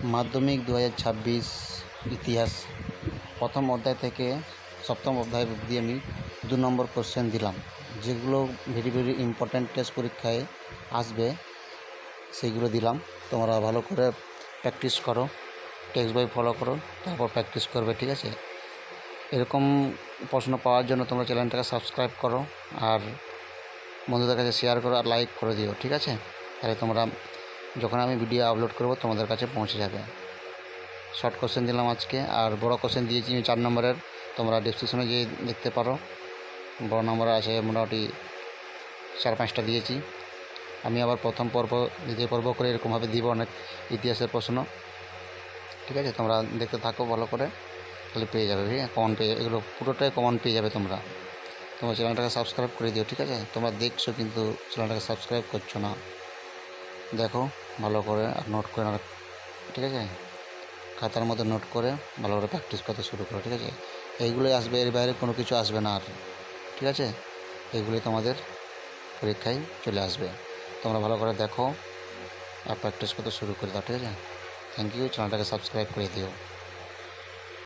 মাধ্যমিক 2026 ইতিহাস প্রথম অধ্যায় থেকে সপ্তম অধ্যায় অবধি আমি 2 নম্বর কোশ্চেন দিলাম, যেগুলো ভেরি ইম্পর্ট্যান্ট টেস্ট পরীক্ষায় আসবে সেইগুলো দিলাম। তোমরা ভালো করে প্র্যাকটিস করো, টেক্সট বই ফলো করো, তারপর প্র্যাকটিস করবে, ঠিক আছে? এরকম প্রশ্ন পাওয়ার জন্য তোমরা চ্যানেলটাকে সাবস্ক্রাইব করো আর বন্ধুদের কাছে শেয়ার করো আর লাইক করে দিও, ঠিক আছে? তাহলে তোমরা যখন আমি ভিডিও আপলোড করব তোমাদের কাছে পৌঁছে যাবে। শর্ট কোশ্চেন দিলাম আজকে, আর বড় কোশ্চেন দিয়েছি 4 নম্বরের, তোমরা ডেসক্রিপশনে গিয়ে দেখতে পারো। বড় নম্বর আছে মোটামুটি 4-5টা দিয়েছি। আমি আবার প্রথম পর্ব দ্বিতীয় পর্ব করে এরকমভাবে দিব অনেক ইতিহাসের প্রশ্ন, ঠিক আছে? তোমরা দেখতে থাকো ভালো করে, তাহলে পেয়ে যাবে। কমন পেয়ে, এগুলো পুরোটাই কমন পেয়ে যাবে। তোমরা চ্যানেলটাকে সাবস্ক্রাইব করে দিও, ঠিক আছে? তোমরা দেখছো কিন্তু চ্যানেলটাকে সাবস্ক্রাইব করছো না। দেখো ভালো করে আর নোট করে নাও, ঠিক আছে? খাতার মধ্যে নোট করে ভালো করে প্র্যাকটিস করতে শুরু করো, ঠিক আছে? এইগুলোই আসবে, এর বাইরে কোনো কিছু আসবে না আর, ঠিক আছে? এইগুলোই তোমাদের পরীক্ষায় চলে আসবে। তোমরা ভালো করে দেখো আর প্র্যাকটিস করতে শুরু করে দাও, ঠিক আছে? Thank you. চ্যানেলটাকে সাবস্ক্রাইব করে দিও।